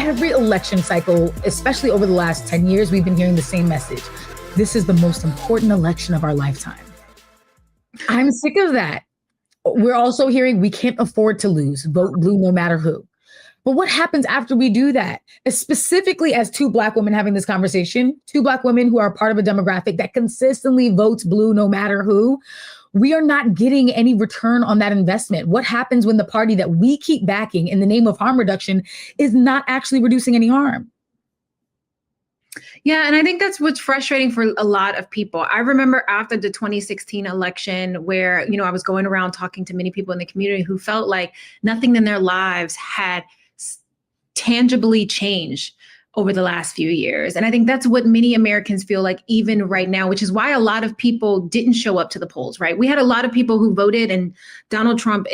every election cycle, especially over the last 10 years, we've been hearing the same message. This is the most important election of our lifetime. I'm sick of that. We're also hearing we can't afford to lose. Vote blue no matter who. But what happens after we do that? Specifically as two Black women having this conversation, two Black women who are part of a demographic that consistently votes blue no matter who, we are not getting any return on that investment. What happens when the party that we keep backing in the name of harm reduction is not actually reducing any harm? Yeah, and I think that's what's frustrating for a lot of people. I remember after the 2016 election where, I was going around talking to many people in the community who felt like nothing in their lives had tangibly changed over the last few years. And I think that's what many Americans feel like even right now, which is why a lot of people didn't show up to the polls, right? We had a lot of people who voted and Donald Trump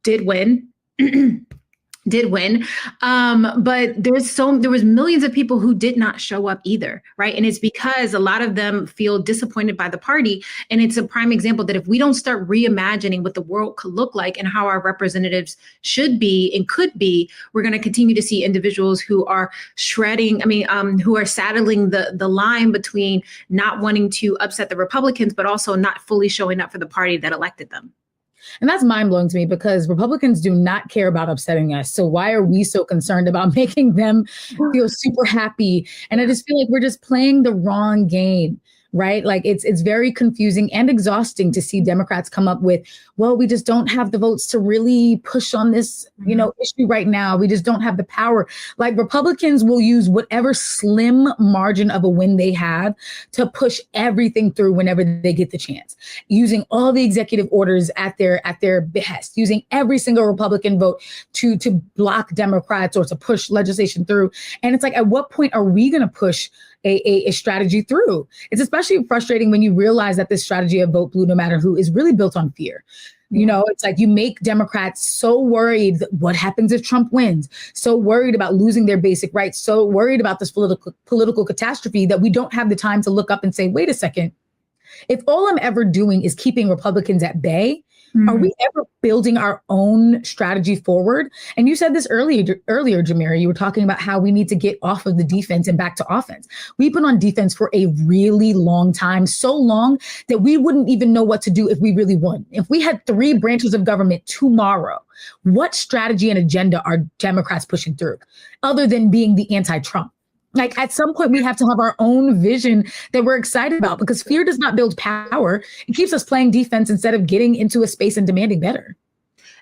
did win. But there was millions of people who did not show up either, right? And it's because a lot of them feel disappointed by the party. And it's a prime example that if we don't start reimagining what the world could look like and how our representatives should be and could be, we're going to continue to see individuals who are who are saddling the line between not wanting to upset the Republicans, but also not fully showing up for the party that elected them. And that's mind-blowing to me because Republicans do not care about upsetting us. So why are we so concerned about making them feel super happy? And I just feel like we're just playing the wrong game, right? Like it's very confusing and exhausting to see Democrats come up with, well, we just don't have the votes to really push on this, issue right now. We just don't have the power. Like Republicans will use whatever slim margin of a win they have to push everything through whenever they get the chance, using all the executive orders at their behest, using every single Republican vote to block Democrats or to push legislation through. And it's like, at what point are we going to push a strategy through? It's especially frustrating when you realize that this strategy of vote blue no matter who is really built on fear. It's like you make Democrats so worried that what happens if Trump wins, so worried about losing their basic rights, so worried about this political catastrophe that we don't have the time to look up and say, wait a second, if all I'm ever doing is keeping Republicans at bay, are we ever building our own strategy forward? And you said this earlier, Jamira, you were talking about how we need to get off of the defense and back to offense. We've been on defense for a really long time, so long that we wouldn't even know what to do if we really won. If we had 3 branches of government tomorrow, what strategy and agenda are Democrats pushing through other than being the anti-Trump? Like at some point we have to have our own vision that we're excited about, because fear does not build power. It keeps us playing defense instead of getting into a space and demanding better.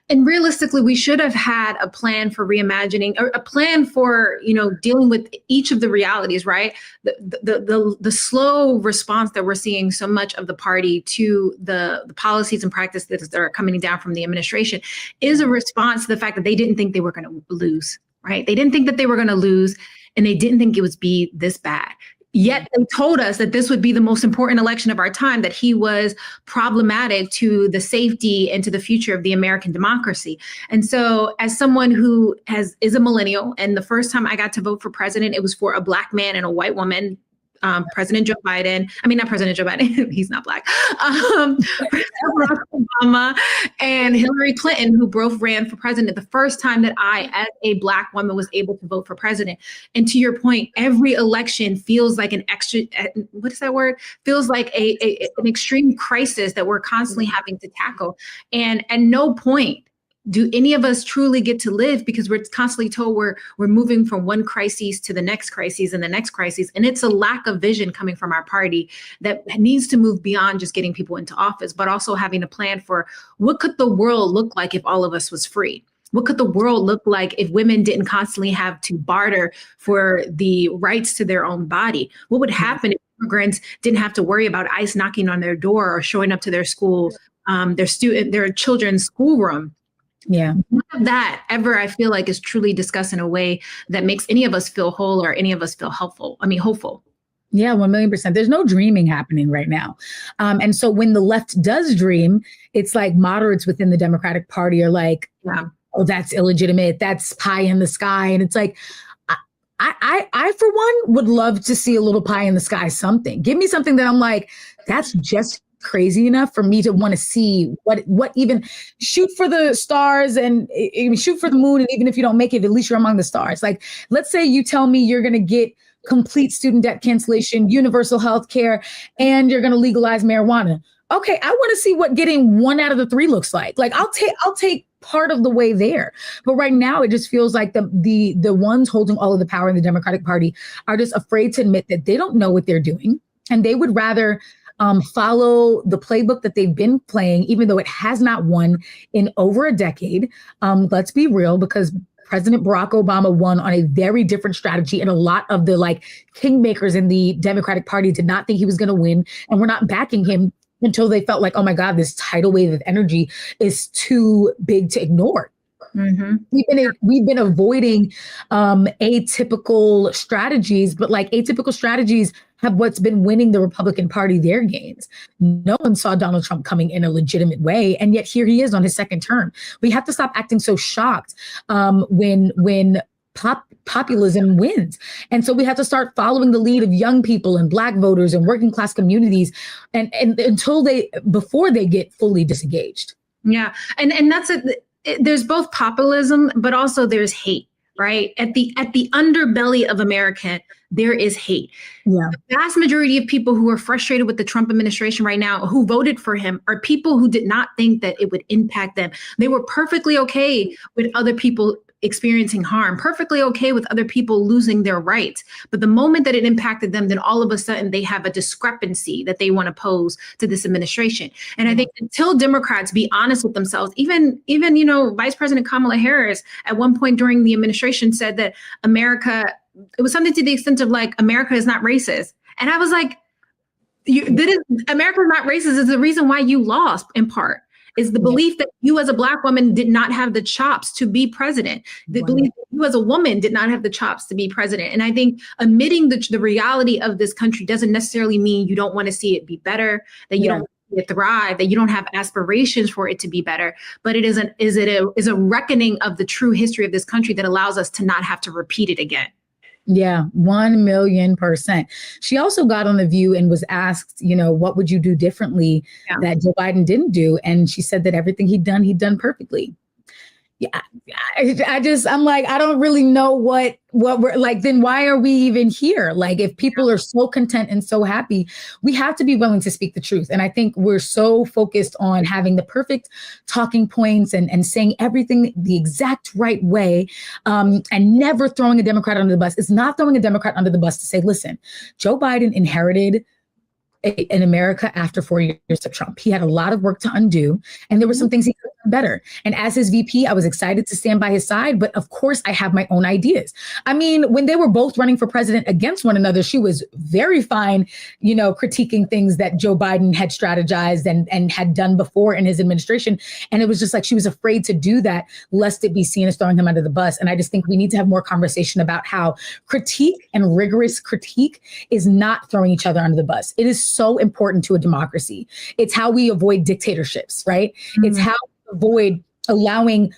And realistically, we should have had a plan for reimagining, or a plan for, dealing with each of the realities, right? The slow response that we're seeing so much of the party to the policies and practices that are coming down from the administration is a response to the fact that they didn't think they were going to lose, right? They didn't think that they were going to lose. And they didn't think it would be this bad. Yet they told us that this would be the most important election of our time, that he was problematic to the safety and to the future of the American democracy. And so as someone who is a millennial, and the first time I got to vote for president, it was for a Black man and a white woman. President Joe Biden, not President Joe Biden, he's not Black, President Barack Obama and Hillary Clinton, who both ran for president, the first time that I, as a Black woman, was able to vote for president. And to your point, every election feels like an feels like an extreme crisis that we're constantly having to tackle. And at no point do any of us truly get to live, because we're constantly told we're moving from one crisis to the next crisis and the next crisis. And it's a lack of vision coming from our party that needs to move beyond just getting people into office, but also having a plan for what could the world look like if all of us was free? What could the world look like if women didn't constantly have to barter for the rights to their own body? What would happen if immigrants didn't have to worry about ICE knocking on their door or showing up to their school, their children's schoolroom? Yeah. None of that ever, I feel like, is truly discussed in a way that makes any of us feel whole or any of us feel hopeful. Yeah, 1,000,000%. There's no dreaming happening right now. And so when the left does dream, it's like moderates within the Democratic Party are like, oh, that's illegitimate. That's pie in the sky. And it's like, I for one, would love to see a little pie in the sky something. Give me something that I'm like, that's just crazy enough for me to want to see what even shoot for the stars and shoot for the moon. And even if you don't make it, at least you're among the stars. Like, let's say you tell me you're going to get complete student debt cancellation, universal health care, and you're going to legalize marijuana. Okay, I want to see what getting 1 out of the 3 looks like. Like, I'll take part of the way there. But right now, it just feels like the ones holding all of the power in the Democratic Party are just afraid to admit that they don't know what they're doing. And they would rather follow the playbook that they've been playing, even though it has not won in over a decade. Let's be real, because President Barack Obama won on a very different strategy. And a lot of the kingmakers in the Democratic Party did not think he was going to win and were not backing him until they felt like, oh my God, this tidal wave of energy is too big to ignore. Mm-hmm. We've been avoiding atypical strategies, but atypical strategies have what's been winning the Republican Party their gains. No one saw Donald Trump coming in a legitimate way, and yet here he is on his second term. We have to stop acting so shocked when populism wins. And so we have to start following the lead of young people and Black voters and working class communities and before they get fully disengaged. Yeah. And that's it. There's both populism, but also there's hate, right? At the underbelly of America, there is hate. Yeah. The vast majority of people who are frustrated with the Trump administration right now, who voted for him, are people who did not think that it would impact them. They were perfectly okay with other people experiencing harm, perfectly okay with other people losing their rights. But the moment that it impacted them, then all of a sudden they have a discrepancy that they want to pose to this administration. And I think until Democrats be honest with themselves, even Vice President Kamala Harris at one point during the administration said that America, it was something to the extent of America is not racist. And I was like, America is not racist is the reason why you lost, in part. Is the belief that you as a Black woman did not have the chops to be president. The belief that you as a woman did not have the chops to be president. And I think admitting the reality of this country doesn't necessarily mean you don't want to see it be better, that you don't want to see it thrive, that you don't have aspirations for it to be better. But it is a reckoning of the true history of this country that allows us to not have to repeat it again. Yeah, 1,000,000%. She also got on The View and was asked, what would you do differently that Joe Biden didn't do? And she said that everything he'd done perfectly. Yeah, I'm like, I don't really know what we're like, then why are we even here? Like, if people are so content and so happy, we have to be willing to speak the truth. And I think we're so focused on having the perfect talking points and saying everything the exact right way, and never throwing a Democrat under the bus. It's not throwing a Democrat under the bus to say, listen, Joe Biden inherited in America after 4 years of Trump. He had a lot of work to undo, and there were some things he could have done better. And as his VP, I was excited to stand by his side, but of course I have my own ideas. I mean, when they were both running for president against one another, she was very fine, critiquing things that Joe Biden had strategized and had done before in his administration. And it was just like, she was afraid to do that, lest it be seen as throwing him under the bus. And I just think we need to have more conversation about how critique and rigorous critique is not throwing each other under the bus. It is so important to a democracy. It's how we avoid dictatorships, right? Mm-hmm. It's how we avoid allowing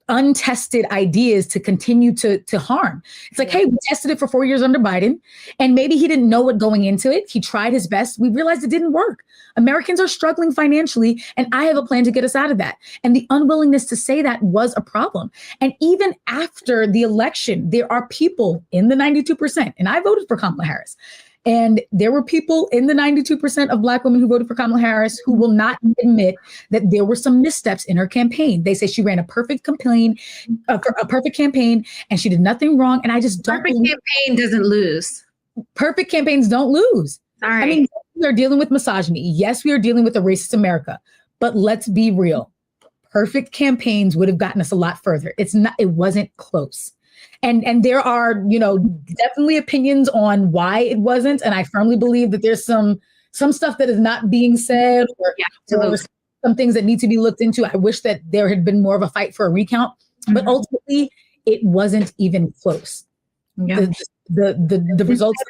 untested ideas to continue to harm. It's like, hey, we tested it for 4 years under Biden, and maybe he didn't know what going into it. He tried his best. We realized it didn't work. Americans are struggling financially, and I have a plan to get us out of that. And the unwillingness to say that was a problem. And even after the election, there are people in the 92%, and I voted for Kamala Harris. And there were people in the 92% of Black women who voted for Kamala Harris who will not admit that there were some missteps in her campaign. They say she ran a perfect campaign, and she did nothing wrong. And I just don't. Perfect campaign doesn't lose. Perfect campaigns don't lose. All right. I mean, we are dealing with misogyny. Yes, we are dealing with a racist America, but let's be real. Perfect campaigns would have gotten us a lot further. It wasn't close. And there are, definitely opinions on why it wasn't. And I firmly believe that there's some stuff that is not being said or some things that need to be looked into. I wish that there had been more of a fight for a recount, but ultimately it wasn't even close. Yeah. The results.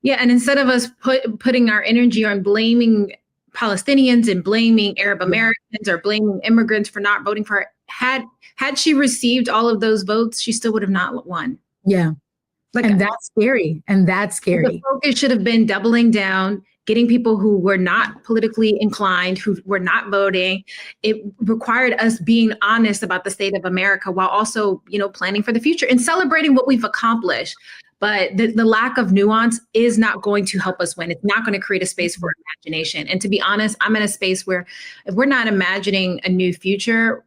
Yeah. And instead of us putting our energy on blaming Palestinians and blaming Arab Americans or blaming immigrants for not voting for her, had she received all of those votes, she still would have not won. Yeah. And that's scary. And that's scary. The focus should have been doubling down, getting people who were not politically inclined, who were not voting. It required us being honest about the state of America while also, planning for the future and celebrating what we've accomplished. But the lack of nuance is not going to help us win. It's not going to create a space for imagination. And to be honest, I'm in a space where if we're not imagining a new future,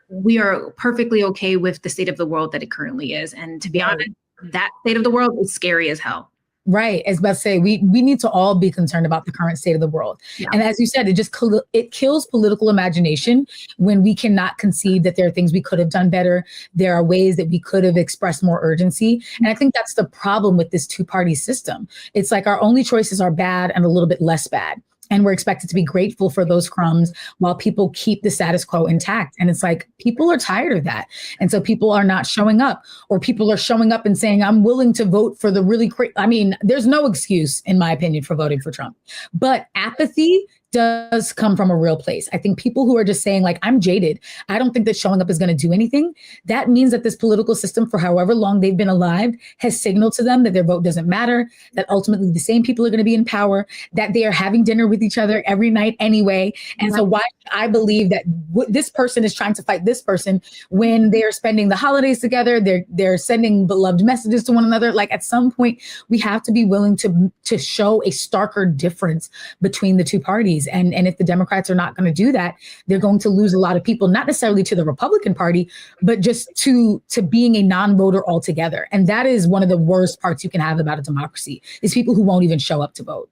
we are perfectly okay with the state of the world that it currently is. And to be honest, that state of the world is scary as hell. Right. As about to say, we need to all be concerned about the current state of the world. Yeah. And as you said, it kills political imagination when we cannot concede that there are things we could have done better. There are ways that we could have expressed more urgency. And I think that's the problem with this two-party system. It's like our only choices are bad and a little bit less bad. And we're expected to be grateful for those crumbs while people keep the status quo intact. And it's like, people are tired of that. And so people are not showing up, or people are showing up and saying, I'm willing to vote for the really crazy. I mean, there's no excuse, in my opinion, for voting for Trump. But apathy does come from a real place. I think people who are just saying, like, I'm jaded, I don't think that showing up is going to do anything. That means that this political system, for however long they've been alive, has signaled to them that their vote doesn't matter, that ultimately the same people are going to be in power, that they are having dinner with each other every night anyway. And so why should I believe that this person is trying to fight this person when they're spending the holidays together, they're sending beloved messages to one another? Like, at some point, we have to be willing to show a starker difference between the two parties. And if the Democrats are not going to do that, they're going to lose a lot of people, not necessarily to the Republican Party, but just to being a non-voter altogether. And that is one of the worst parts you can have about a democracy, is people who won't even show up to vote.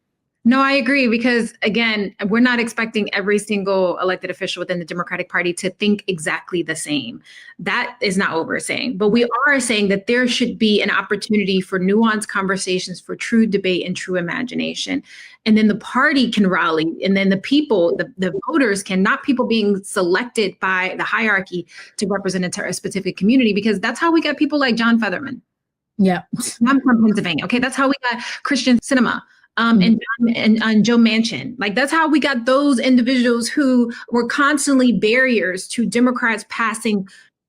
No, I agree, because again, we're not expecting every single elected official within the Democratic Party to think exactly the same. That is not what we're saying. But we are saying that there should be an opportunity for nuanced conversations, for true debate and true imagination. And then the party can rally, and then the people, the voters can, not people being selected by the hierarchy to represent a specific community, because that's how we got people like John Featherman. Yeah. I'm from Pennsylvania. Okay, that's how we got Christian Cinema. And Joe Manchin. Like, that's how we got those individuals who were constantly barriers to Democrats passing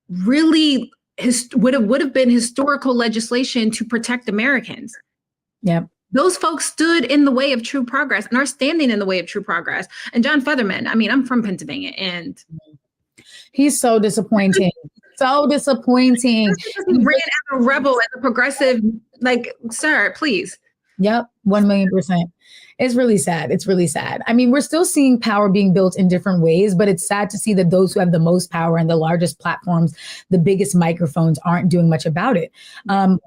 really would have been historical legislation to protect Americans. Yep. Those folks stood in the way of true progress and are standing in the way of true progress. And John Featherman, I mean, I'm from Pennsylvania, and he's so disappointing. So disappointing. He ran as a rebel, as a progressive, like, sir, please. Yep, 1,000,000%. It's really sad. It's really sad. I mean, we're still seeing power being built in different ways, but it's sad to see that those who have the most power and the largest platforms, the biggest microphones, aren't doing much about it.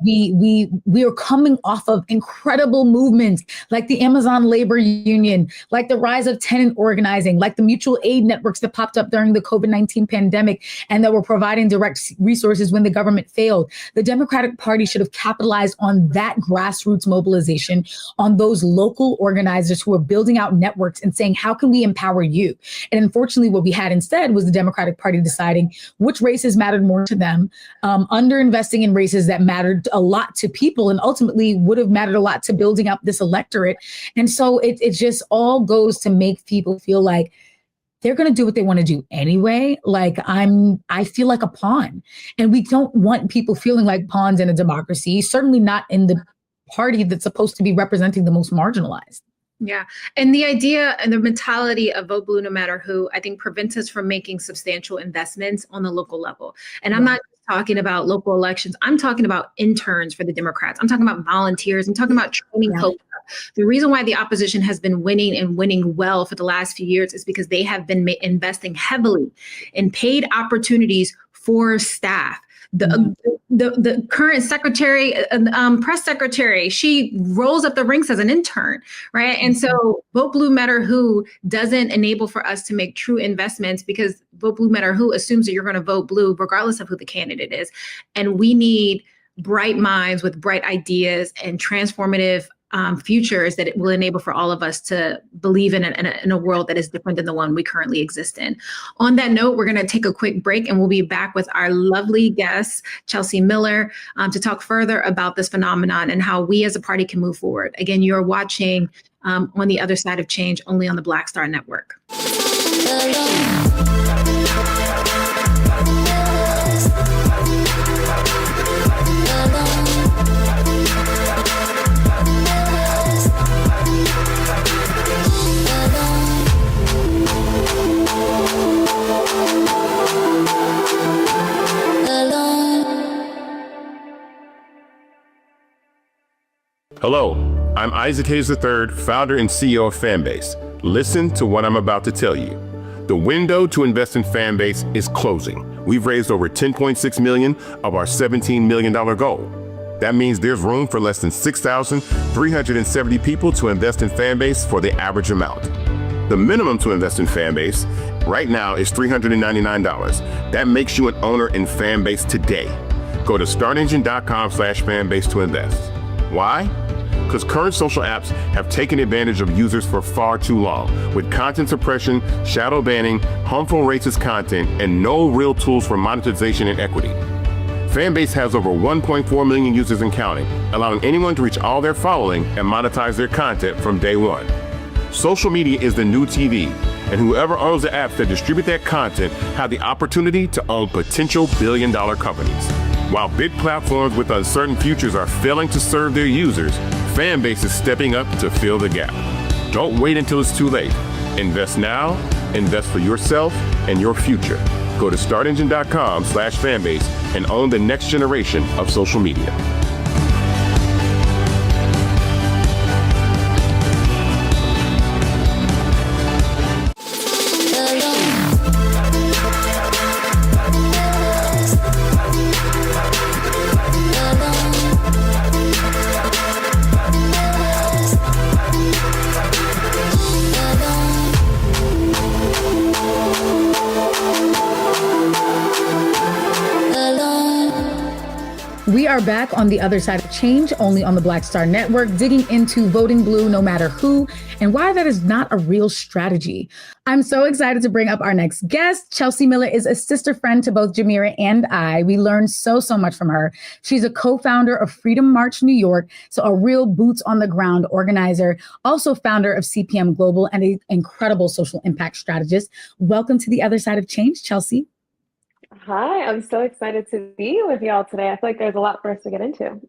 We are coming off of incredible movements like the Amazon Labor Union, like the rise of tenant organizing, like the mutual aid networks that popped up during the COVID-19 pandemic and that were providing direct resources when the government failed. The Democratic Party should have capitalized on that grassroots mobilization, on those local organizations who are building out networks and saying, how can we empower you? And unfortunately, what we had instead was the Democratic Party deciding which races mattered more to them, underinvesting in races that mattered a lot to people and ultimately would have mattered a lot to building up this electorate. And so it just all goes to make people feel like they're going to do what they want to do anyway. Like, I feel like a pawn, and we don't want people feeling like pawns in a democracy, certainly not in the party that's supposed to be representing the most marginalized. Yeah. And the idea and the mentality of vote blue no matter who, I think, prevents us from making substantial investments on the local level. And I'm not talking about local elections. I'm talking about interns for the Democrats. I'm talking about volunteers. I'm talking about training folks. The reason why the opposition has been winning and winning well for the last few years is because they have been investing heavily in paid opportunities for staff. The current secretary, press secretary, she rolls up the ranks as an intern, right? And so vote blue matter who doesn't enable for us to make true investments, because vote blue matter who assumes that you're going to vote blue regardless of who the candidate is. And we need bright minds with bright ideas and transformative futures that it will enable for all of us to believe in a world that is different than the one we currently exist in. On that note, we're going to take a quick break, and we'll be back with our lovely guest, Chelsea Miller, to talk further about this phenomenon and how we as a party can move forward. Again, you're watching On the Other Side of Change, only on the Black Star Network. Hello, I'm Isaac Hayes III, founder and CEO of Fanbase. Listen to what I'm about to tell you. The window to invest in Fanbase is closing. We've raised over $10.6 million of our $17 million goal. That means there's room for less than 6,370 people to invest in Fanbase for the average amount. The minimum to invest in Fanbase right now is $399. That makes you an owner in Fanbase today. Go to startengine.com/fanbase to invest. Why? Because current social apps have taken advantage of users for far too long, with content suppression, shadow banning, harmful racist content, and no real tools for monetization and equity. Fanbase has over 1.4 million users and counting, allowing anyone to reach all their following and monetize their content from day one. Social media is the new TV, and whoever owns the apps that distribute that content have the opportunity to own potential billion-dollar companies. While big platforms with uncertain futures are failing to serve their users, Fanbase is stepping up to fill the gap. Don't wait until it's too late. Invest now, invest for yourself and your future. Go to startengine.com/fanbase and own the next generation of social media. We are back on the other side of change, only on the Black Star Network, digging into voting blue no matter who and why that is not a real strategy. I'm so excited to bring up our next guest. Chelsea Miller is a sister friend to both Jamira and I. We learned so much from her. She's a co-founder of Freedom March New York, so a real boots on the ground organizer, also founder of CPM Global and an incredible social impact strategist. Welcome to the other side of change, Chelsea. Hi, I'm so excited to be with y'all today. I feel like there's a lot for us to get into.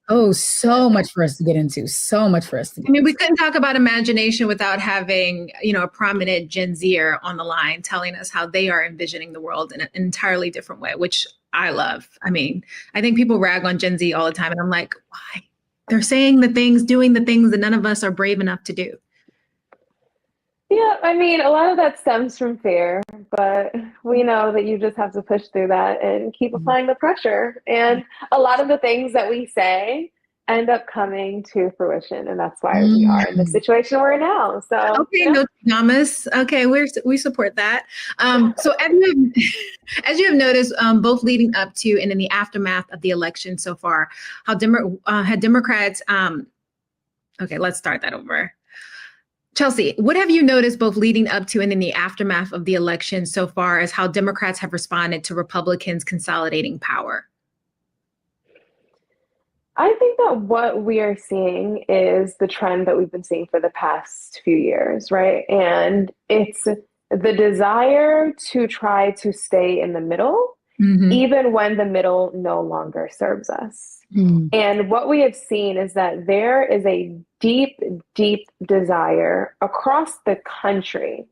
Oh, so much for us to get into. So much for us to get into. We couldn't talk about imagination without having, a prominent Gen Zer on the line telling us how they are envisioning the world in an entirely different way, which I love. I think people rag on Gen Z all the time, and I'm like, why? They're saying the things, doing the things that none of us are brave enough to do. Yeah, a lot of that stems from fear, but we know that you just have to push through that and keep applying the pressure. And a lot of the things that we say end up coming to fruition, and that's why we are in the situation we're in now. So okay, no Thomas. Okay, we support that. So as you have noticed, both leading up to and in the aftermath of the election so far, how had Democrats. Okay, let's start that over. Chelsea, what have you noticed both leading up to and in the aftermath of the election so far as how Democrats have responded to Republicans consolidating power? I think that what we are seeing is the trend that we've been seeing for the past few years, right? And it's the desire to try to stay in the middle, even when the middle no longer serves us. And what we have seen is that there is a deep, deep desire across the country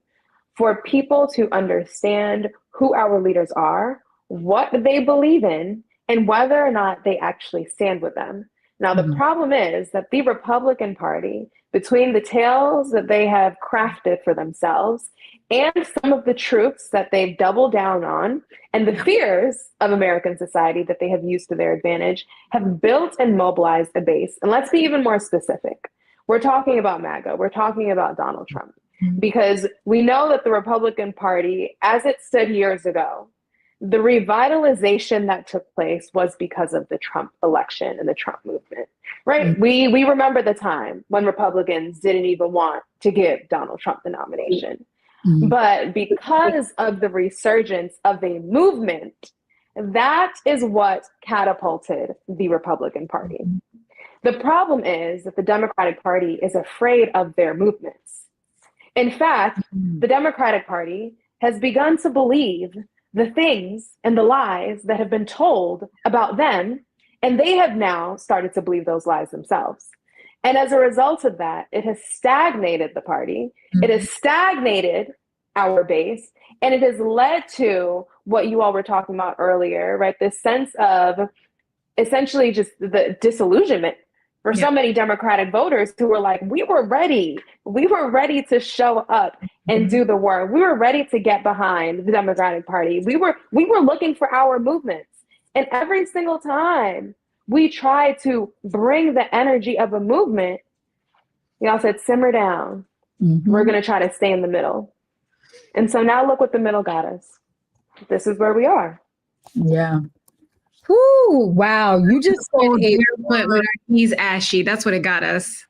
for people to understand who our leaders are, what they believe in, and whether or not they actually stand with them. Now, the problem is that the Republican Party, between the tales that they have crafted for themselves and some of the truths that they've doubled down on, and the fears of American society that they have used to their advantage, have built and mobilized a base. And let's be even more specific. We're talking about MAGA. We're talking about Donald Trump. Because we know that the Republican Party, as it stood years ago, the revitalization that took place was because of the Trump election and the Trump movement, right? We remember the time when Republicans didn't even want to give Donald Trump the nomination. But because of the resurgence of a movement, that is what catapulted the Republican Party. The problem is that the Democratic Party is afraid of their movements. In fact, the Democratic Party has begun to believe the things and the lies that have been told about them, and they have now started to believe those lies themselves. And as a result of that, it has stagnated the party. It has stagnated our base, and it has led to what you all were talking about earlier, right? This sense of essentially just the disillusionment for so many Democratic voters who were like, we were ready. We were ready to show up and do the work. We were ready to get behind the Democratic Party. We were looking for our movements. And every single time we tried to bring the energy of a movement, y'all said, simmer down. We're going to try to stay in the middle. And so now look what the middle got us. This is where we are. Yeah. Whoo, wow. You just said with our knees ashy. That's what it got us.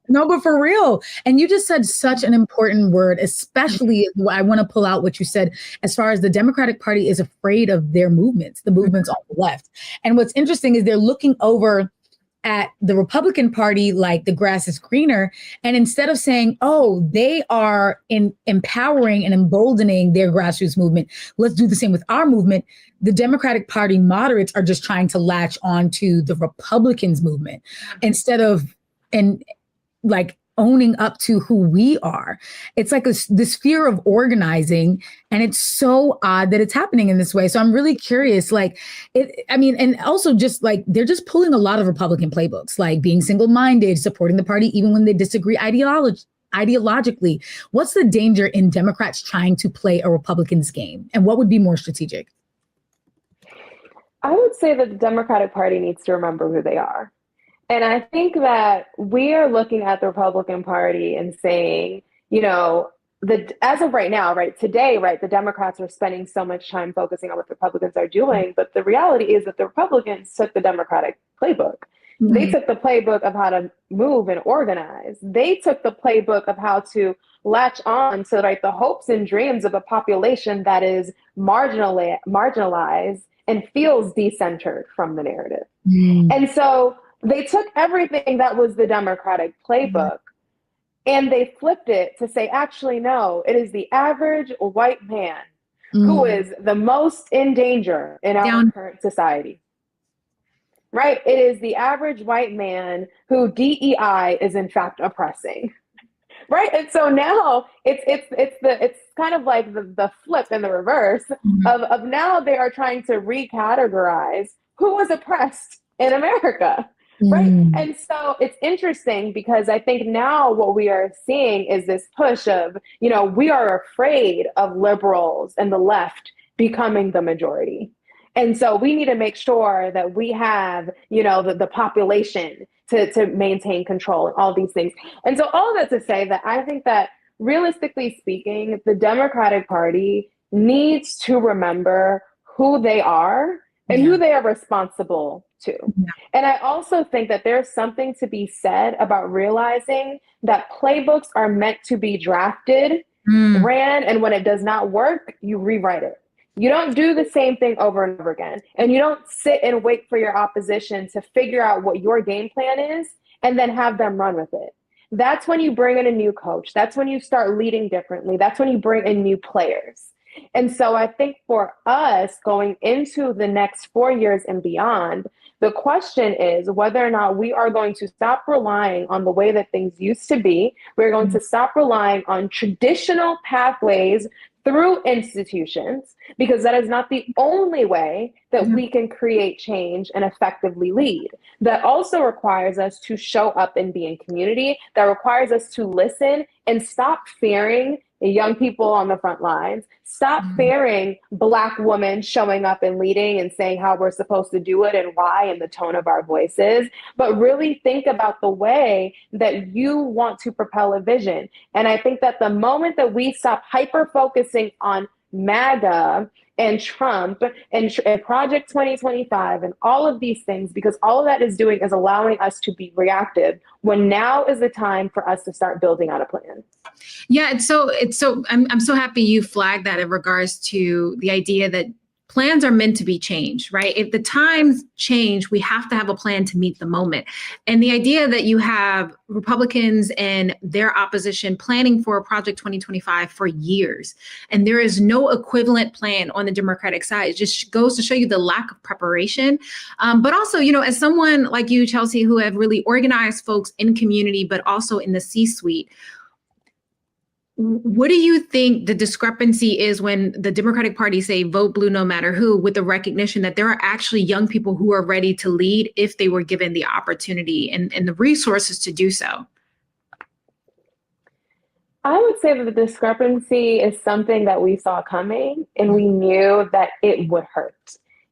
No, but for real. And you just said such an important word, especially I want to pull out what you said as far as the Democratic Party is afraid of their movements, the movements on the left. And what's interesting is they're looking over at the Republican Party like the grass is greener. And instead of saying, oh, they are empowering and emboldening their grassroots movement, let's do the same with our movement. The Democratic Party moderates are just trying to latch on to the Republicans movement instead of owning up to who we are. It's like this fear of organizing. And it's so odd that it's happening in this way. So I'm really curious, and also just they're just pulling a lot of Republican playbooks, like being single-minded, supporting the party, even when they disagree ideologically. What's the danger in Democrats trying to play a Republican's game? And what would be more strategic? I would say that the Democratic Party needs to remember who they are. And I think that we are looking at the Republican Party and saying, as of right now, today, the Democrats are spending so much time focusing on what the Republicans are doing. But the reality is that the Republicans took the Democratic playbook. Mm-hmm. They took the playbook of how to move and organize. They took the playbook of how to latch on to the hopes and dreams of a population that is marginalized and feels decentered from the narrative. Mm-hmm. And so they took everything that was the Democratic playbook and they flipped it to say, actually, no, it is the average white man who is the most in danger in our current society. Right? It is the average white man who DEI is in fact oppressing. Right? And so now it's kind of like the flip and the reverse of now they are trying to recategorize who was oppressed in America. Right. And so it's interesting because I think now what we are seeing is this push of, we are afraid of liberals and the left becoming the majority. And so we need to make sure that we have, the population to maintain control and all these things. And so all that to say that I think that realistically speaking, the Democratic Party needs to remember who they are and who they are responsible to. And I also think that there's something to be said about realizing that playbooks are meant to be drafted, ran, and when it does not work, you rewrite it. You don't do the same thing over and over again. And you don't sit and wait for your opposition to figure out what your game plan is and then have them run with it. That's when you bring in a new coach. That's when you start leading differently. That's when you bring in new players. And so I think for us going into the next 4 years and beyond, the question is whether or not we are going to stop relying on the way that things used to be. We're going to stop relying on traditional pathways through institutions, because that is not the only way that we can create change and effectively lead. That also requires us to show up and be in community. That requires us to listen and stop fearing young people on the front lines. Stop fearing Black women showing up and leading and saying how we're supposed to do it and why and the tone of our voices, but really think about the way that you want to propel a vision. And I think that the moment that we stop hyper-focusing on MAGA and Trump and Project 2025 and all of these things, because all of that is doing is allowing us to be reactive, when now is the time for us to start building out a plan. Yeah, it's so I'm so happy you flagged that in regards to the idea that plans are meant to be changed, right? If the times change, we have to have a plan to meet the moment. And the idea that you have Republicans and their opposition planning for Project 2025 for years, and there is no equivalent plan on the Democratic side, it just goes to show you the lack of preparation. But also, as someone like you, Chelsea, who have really organized folks in community, but also in the C-suite, what do you think the discrepancy is when the Democratic Party say vote blue no matter who, with the recognition that there are actually young people who are ready to lead if they were given the opportunity and the resources to do so? I would say that the discrepancy is something that we saw coming, and we knew that it would hurt.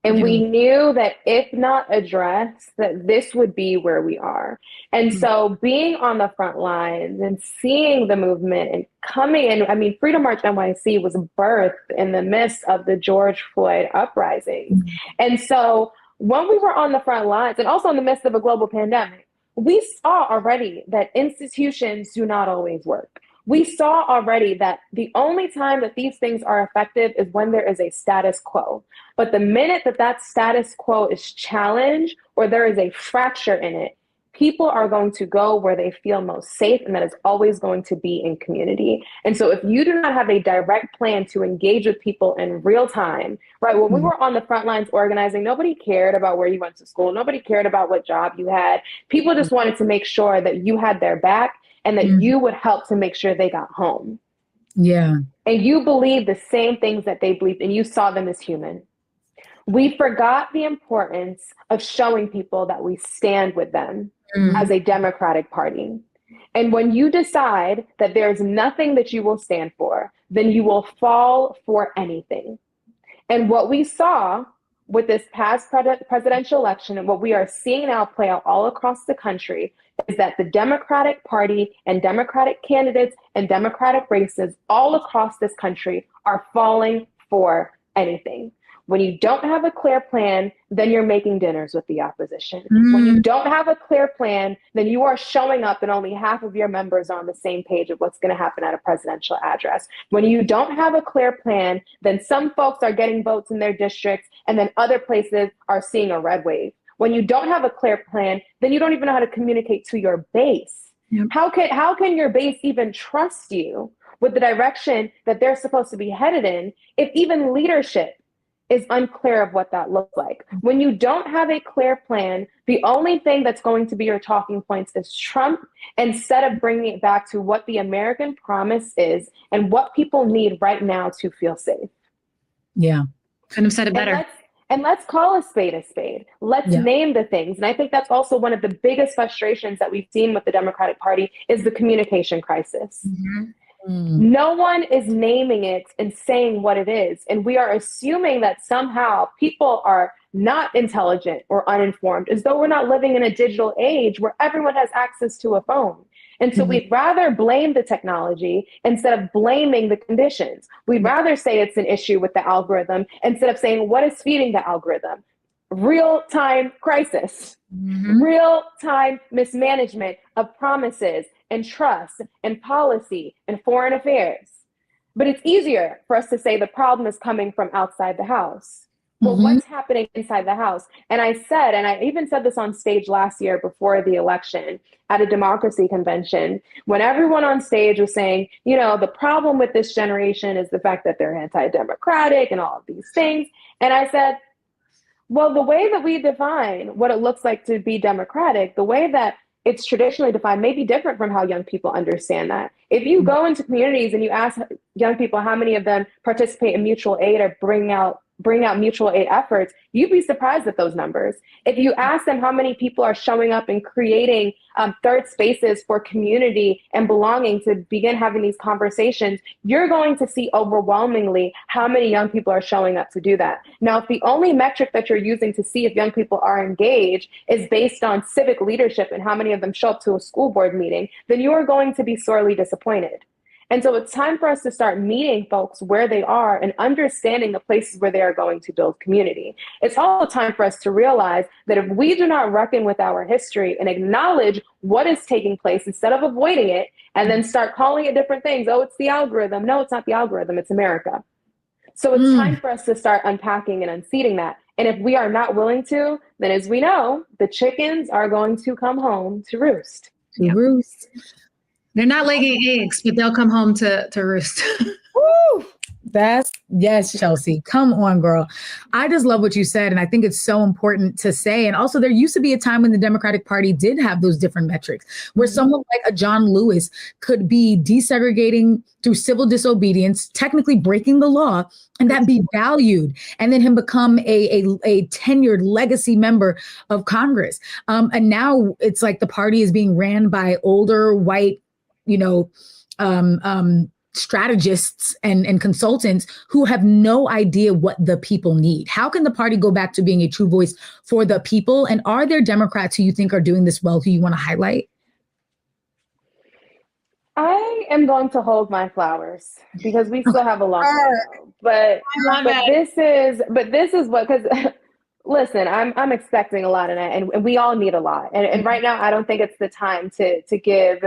And we knew that if not addressed, that this would be where we are. And so being on the front lines and seeing the movement and coming in, I mean, Freedom March NYC was birthed in the midst of the George Floyd uprising. And so when we were on the front lines and also in the midst of a global pandemic, we saw already that institutions do not always work. We saw already that the only time that these things are effective is when there is a status quo. But the minute that that status quo is challenged or there is a fracture in it, people are going to go where they feel most safe, and that is always going to be in community. And so if you do not have a direct plan to engage with people in real time, right? When we were on the front lines organizing, nobody cared about where you went to school. Nobody cared about what job you had. People just wanted to make sure that you had their back and that you would help to make sure they got home. Yeah. And you believed the same things that they believed, and you saw them as human. We forgot the importance of showing people that we stand with them as a Democratic Party. And when you decide that there's nothing that you will stand for, then you will fall for anything. And what we saw with this past presidential election, and what we are seeing now play out all across the country, is that the Democratic Party and Democratic candidates and Democratic races all across this country are falling for anything. When you don't have a clear plan, then you're making dinners with the opposition. When you don't have a clear plan, then you are showing up and only half of your members are on the same page of what's going to happen at a presidential address. When you don't have a clear plan, then some folks are getting votes in their districts, and then other places are seeing a red wave. When you don't have a clear plan, then you don't even know how to communicate to your base. How can your base even trust you with the direction that they're supposed to be headed in if even leadership is unclear of what that looks like? When you don't have a clear plan, the only thing that's going to be your talking points is Trump, instead of bringing it back to what the American promise is and what people need right now to feel safe. Yeah. Couldn't have said it better. And let's call a spade a spade. Let's name the things. And I think that's also one of the biggest frustrations that we've seen with the Democratic Party is the communication crisis. No one is naming it and saying what it is. And we are assuming that somehow people are not intelligent or uninformed, as though we're not living in a digital age where everyone has access to a phone. And so we'd rather blame the technology instead of blaming the conditions. We'd rather say it's an issue with the algorithm instead of saying what is feeding the algorithm. Real-time crisis, real-time mismanagement of promises and trust and policy and foreign affairs. But it's easier for us to say the problem is coming from outside the house. Well, what's happening inside the house? And I said, and I even said this on stage last year before the election at a democracy convention, when everyone on stage was saying, you know, the problem with this generation is the fact that they're anti-democratic and all of these things. And I said, well, the way that we define what it looks like to be democratic, the way that it's traditionally defined may be different from how young people understand that. If you go into communities and you ask young people how many of them participate in mutual aid or bring out mutual aid efforts, you'd be surprised at those numbers. If you ask them how many people are showing up and creating third spaces for community and belonging to begin having these conversations, you're going to see overwhelmingly how many young people are showing up to do that. Now, if the only metric that you're using to see if young people are engaged is based on civic leadership and how many of them show up to a school board meeting, then you are going to be sorely disappointed. And so it's time for us to start meeting folks where they are and understanding the places where they are going to build community. It's also time for us to realize that if we do not reckon with our history and acknowledge what is taking place instead of avoiding it and then start calling it different things, oh, it's the algorithm. No, it's not the algorithm, it's America. So it's time for us to start unpacking and unseating that. And if we are not willing to, then as we know, the chickens are going to come home to roost. Roost. They're not laying eggs, but they'll come home to roost. Woo! Yes, Chelsea. Come on, girl. I just love what you said. And I think it's so important to say. And also, there used to be a time when the Democratic Party did have those different metrics where someone like a John Lewis could be desegregating through civil disobedience, technically breaking the law, and that be valued. And then him become a tenured legacy member of Congress. And now it's like the party is being ran by older white, strategists and consultants who have no idea what the people need. How can the party go back to being a true voice for the people? And are there Democrats who you think are doing this well, who you want to highlight? I am going to hold my flowers because we still have a long way to go. But this is what, because listen, I'm expecting a lot, and we all need a lot. And right now, I don't think it's the time to give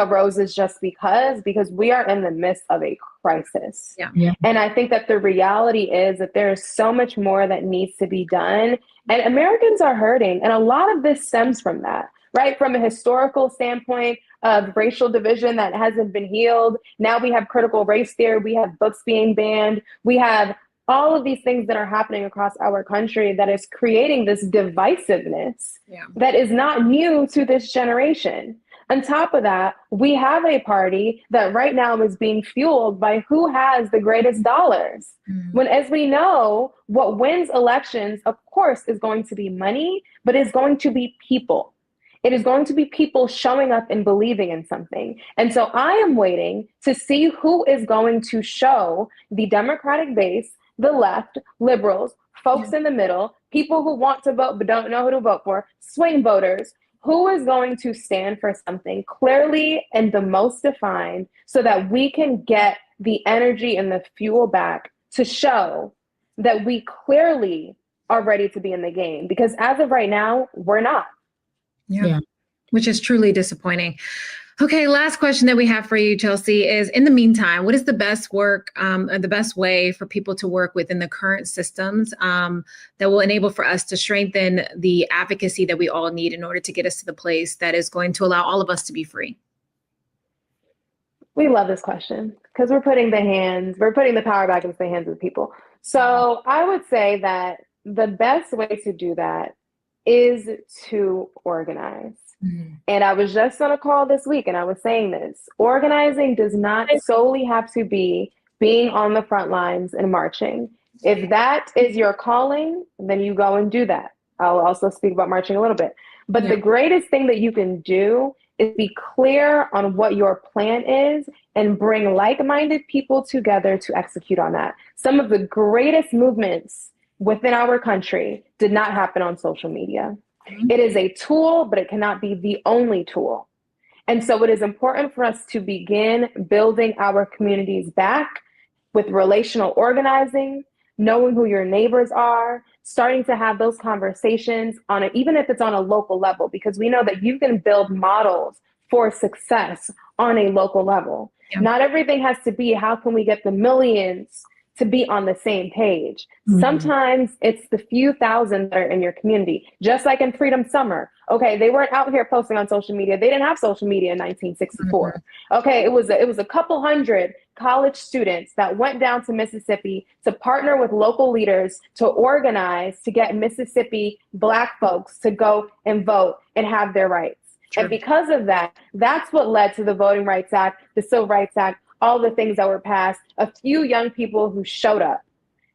roses just because we are in the midst of a crisis. Yeah. And I think that the reality is that there is so much more that needs to be done. And Americans are hurting. And a lot of this stems from that, right? From a historical standpoint of racial division that hasn't been healed. Now we have critical race theory. We have books being banned. We have all of these things that are happening across our country that is creating this divisiveness that is not new to this generation. On top of that, we have a party that right now is being fueled by who has the greatest dollars. When, as we know, what wins elections, of course, is going to be money, but it's going to be people. It is going to be people showing up and believing in something. And so I am waiting to see who is going to show the Democratic base, the left, liberals, folks in the middle, people who want to vote but don't know who to vote for, swing voters, who is going to stand for something clearly and the most defined so that we can get the energy and the fuel back to show that we clearly are ready to be in the game. Because as of right now, we're not. Yeah. Which is truly disappointing. Okay, last question that we have for you, Chelsea, is in the meantime, what is the best the best way for people to work within the current systems that will enable for us to strengthen the advocacy that we all need in order to get us to the place that is going to allow all of us to be free? We love this question because we're putting the power back into the hands of the people. So I would say that the best way to do that is to organize. And I was just on a call this week and I was saying this. Organizing does not solely have to be being on the front lines and marching. If that is your calling, then you go and do that. I'll also speak about marching a little bit. But the greatest thing that you can do is be clear on what your plan is and bring like-minded people together to execute on that. Some of the greatest movements within our country did not happen on social media. It is a tool, but it cannot be the only tool. And so it is important for us to begin building our communities back with relational organizing, knowing who your neighbors are, starting to have those conversations on it, even if it's on a local level, because we know that you can build models for success on a local level. Not everything has to be, how can we get the millions to be on the same page? Sometimes it's the few thousand that are in your community, just like in Freedom Summer. Okay, they weren't out here posting on social media. They didn't have social media in 1964. Okay, it was a couple hundred college students that went down to Mississippi to partner with local leaders to organize to get Mississippi Black folks to go and vote and have their rights. And because of that, that's what led to the Voting Rights Act, the Civil Rights Act, all the things that were passed. A few young people who showed up,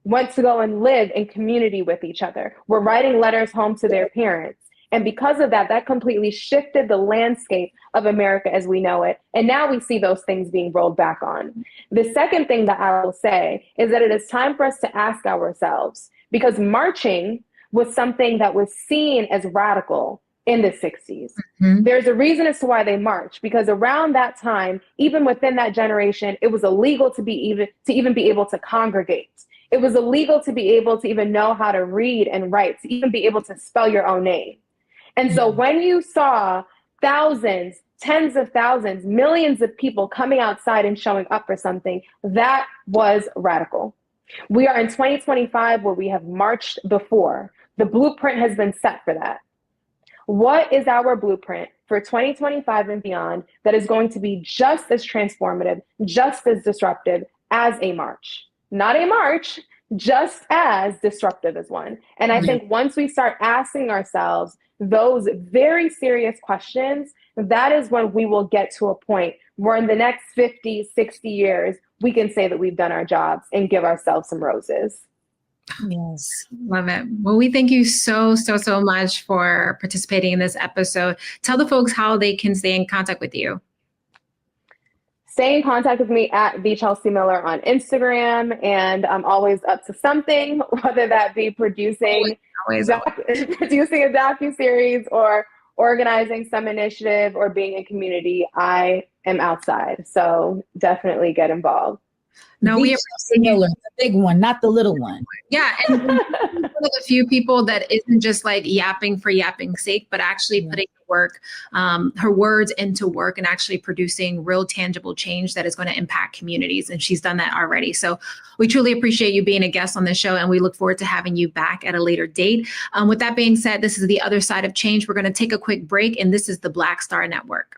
went to go and live in community with each other, were writing letters home to their parents. And because of that, that completely shifted the landscape of America as we know it. And now we see those things being rolled back on. The second thing that I will say is that it is time for us to ask ourselves, because marching was something that was seen as radical in the 60s. There's a reason as to why they marched, because around that time, even within that generation, it was illegal to even be able to congregate. It was illegal to be able to even know how to read and write, to even be able to spell your own name. And so when you saw thousands, tens of thousands, millions of people coming outside and showing up for something, that was radical. We are in 2025 where we have marched before. The blueprint has been set for that. What is our blueprint for 2025 and beyond that is going to be just as transformative, just as disruptive as a march? not a march, just as disruptive as one. And I think once we start asking ourselves those very serious questions, that is when we will get to a point where in the next 50, 60 years, we can say that we've done our jobs and give ourselves some roses. Yes. Love it. Well, we thank you so much for participating in this episode. Tell the folks how they can stay in contact with you. Stay in contact with me at the Chelsea Miller on Instagram, and I'm always up to something, whether that be producing a docuseries or organizing some initiative or being in community. I am outside, so definitely get involved. No, we are Miller, the big one, not the little one. Yeah, and one of the few people that isn't just like yapping for yapping's sake, but actually putting work, her words into work and actually producing real tangible change that is going to impact communities. And she's done that already. So we truly appreciate you being a guest on this show, and we look forward to having you back at a later date. With that being said, this is The Other Side of Change. We're going to take a quick break, and this is the Black Star Network.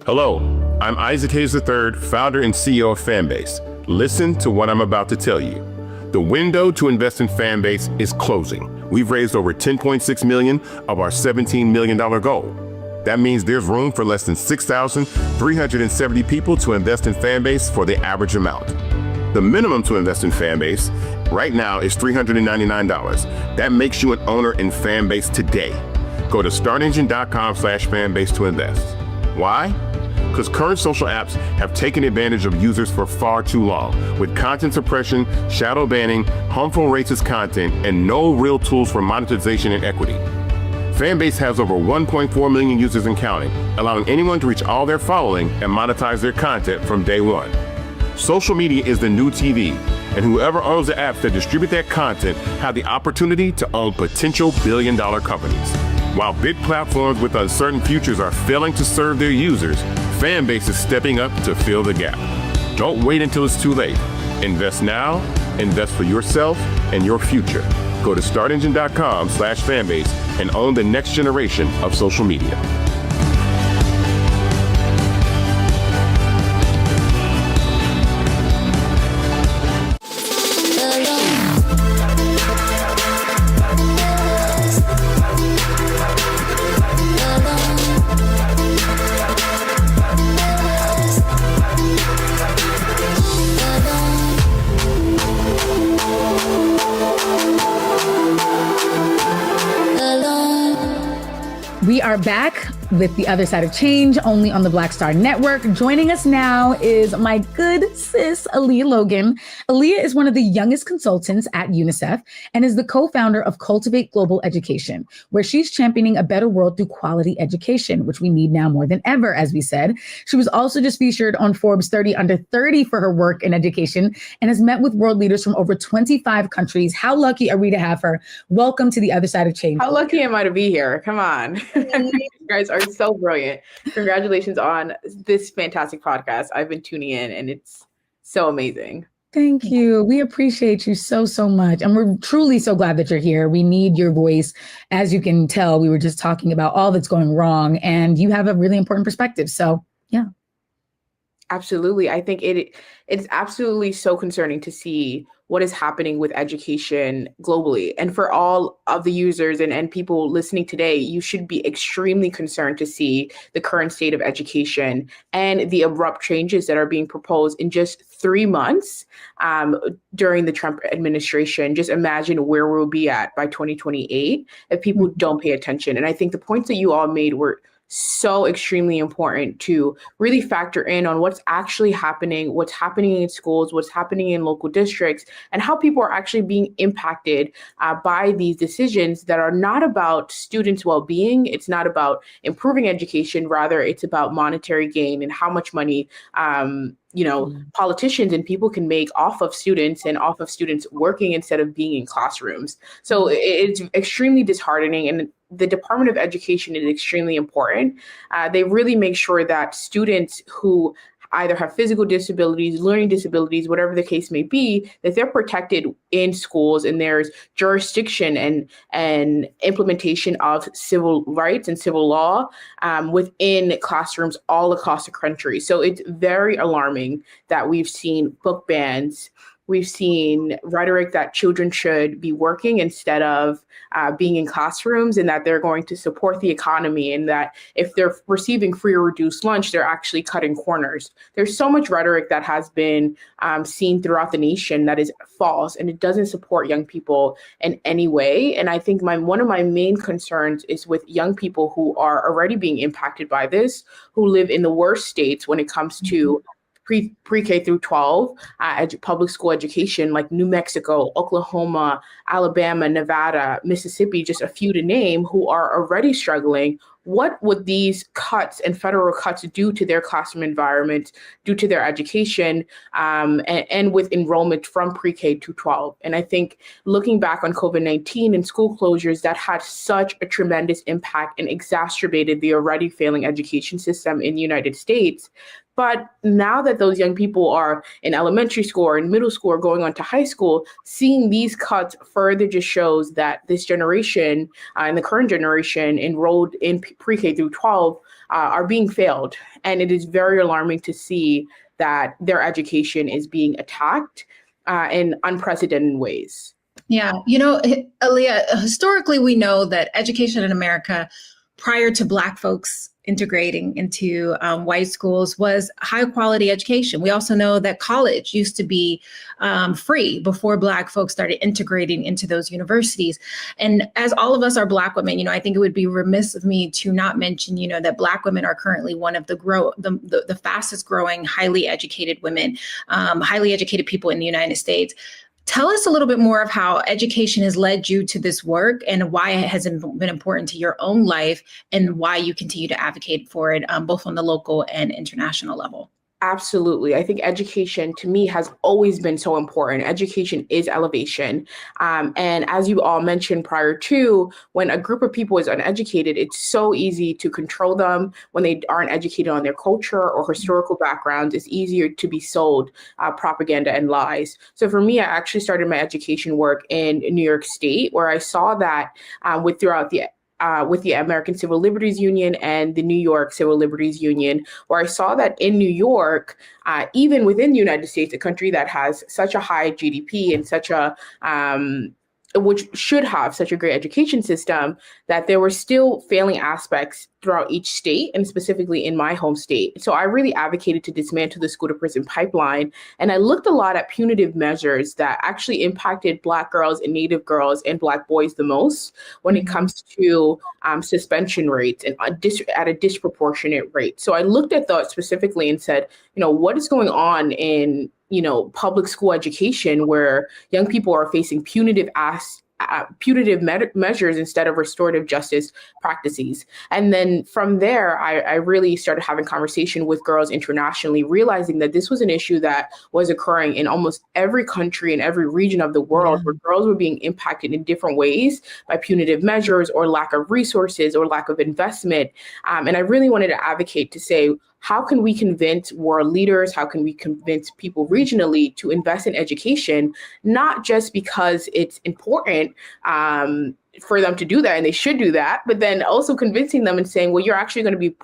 Hello, I'm Isaac Hayes III, founder and CEO of Fanbase. Listen to what I'm about to tell you. The window to invest in Fanbase is closing. We've raised over $10.6 million of our $17 million goal. That means there's room for less than 6,370 people to invest in Fanbase for the average amount. The minimum to invest in Fanbase right now is $399. That makes you an owner in Fanbase today. Go to startengine.com/fanbase to invest. Why? Because current social apps have taken advantage of users for far too long, with content suppression, shadow banning, harmful racist content, and no real tools for monetization and equity. Fanbase has over 1.4 million users and counting, allowing anyone to reach all their following and monetize their content from day one. Social media is the new TV, and whoever owns the apps that distribute that content have the opportunity to own potential billion-dollar companies. While big platforms with uncertain futures are failing to serve their users, Fanbase is stepping up to fill the gap. Don't wait until it's too late. Invest now, invest for yourself and your future. Go to startengine.com/fanbase and own the next generation of social media. We are back with The Other Side of Change, only on the Black Star Network. Joining us now is my good sis, Alliyah Logan. Alliyah is one of the youngest consultants at UNICEF and is the co-founder of Cultivate Global Education, where she's championing a better world through quality education, which we need now more than ever, as we said. She was also just featured on Forbes 30 Under 30 for her work in education and has met with world leaders from over 25 countries. How lucky are we to have her? Welcome to The Other Side of Change. How lucky am I to be here? Come on. You guys are so brilliant. Congratulations on this fantastic podcast. I've been tuning in and it's so amazing. Thank you. We appreciate you so much. And we're truly so glad that you're here. We need your voice. As you can tell, we were just talking about all that's going wrong and you have a really important perspective. So, yeah. Absolutely. I think it's absolutely so concerning to see what is happening with education globally. And for all of the users and people listening today, you should be extremely concerned to see the current state of education and the abrupt changes that are being proposed in just 3 months during the Trump administration. Just imagine where we'll be at by 2028 if people don't pay attention. And I think the points that you all made were so extremely important to really factor in on what's actually happening, what's happening in schools, what's happening in local districts, and how people are actually being impacted by these decisions that are not about students' well-being. It's not about improving education. Rather, it's about monetary gain and how much money politicians and people can make off of students and off of students working instead of being in classrooms. So it's extremely disheartening, and the Department of Education is extremely important. They really make sure that students who either have physical disabilities, learning disabilities, whatever the case may be, that they're protected in schools, and there's jurisdiction and implementation of civil rights and civil law within classrooms all across the country. So it's very alarming that we've seen book bans. We've seen rhetoric that children should be working instead of being in classrooms, and that they're going to support the economy, and that if they're receiving free or reduced lunch, they're actually cutting corners. There's so much rhetoric that has been seen throughout the nation that is false, and it doesn't support young people in any way. And I think one of my main concerns is with young people who are already being impacted by this, who live in the worst states when it comes to pre-K through 12 public school education, like New Mexico, Oklahoma, Alabama, Nevada, Mississippi, just a few to name, who are already struggling. What would these cuts and federal cuts do to their classroom environment, do to their education, and with enrollment from pre-K to 12? And I think looking back on COVID-19 and school closures, that had such a tremendous impact and exacerbated the already failing education system in the United States. But now that those young people are in elementary school or in middle school or going on to high school, seeing these cuts further just shows that this generation and the current generation enrolled in pre-K through 12 are being failed. And it is very alarming to see that their education is being attacked in unprecedented ways. Yeah. Alliyah, historically, we know that education in America prior to Black folks integrating into white schools was high quality education. We also know that college used to be free before Black folks started integrating into those universities. And as all of us are Black women, I think it would be remiss of me to not mention, that Black women are currently one of the fastest growing, highly educated women, highly educated people in the United States. Tell us a little bit more of how education has led you to this work and why it has been important to your own life and why you continue to advocate for it, both on the local and international level. Absolutely. I think education to me has always been so important. Education is elevation. And as you all mentioned prior to, when a group of people is uneducated, it's so easy to control them. When they aren't educated on their culture or historical backgrounds, it's easier to be sold propaganda and lies. So for me, I actually started my education work in New York State, where I saw that with the American Civil Liberties Union and the New York Civil Liberties Union, where I saw that in New York, even within the United States, a country that has such a high GDP and such a which should have such a great education system, that there were still failing aspects throughout each state, and specifically in my home state. So I really advocated to dismantle the school to prison pipeline. And I looked a lot at punitive measures that actually impacted Black girls and Native girls and Black boys the most when it comes to suspension rates and at a disproportionate rate. So I looked at that specifically and said, what is going on in public school education where young people are facing punitive measures instead of restorative justice practices. And then from there, I really started having conversation with girls internationally, realizing that this was an issue that was occurring in almost every country and every region of the world, where girls were being impacted in different ways by punitive measures or lack of resources or lack of investment. And I really wanted to advocate to say, how can we convince world leaders? How can we convince people regionally to invest in education, not just because it's important for them to do that, and they should do that, but then also convincing them and saying, well, you're actually going to be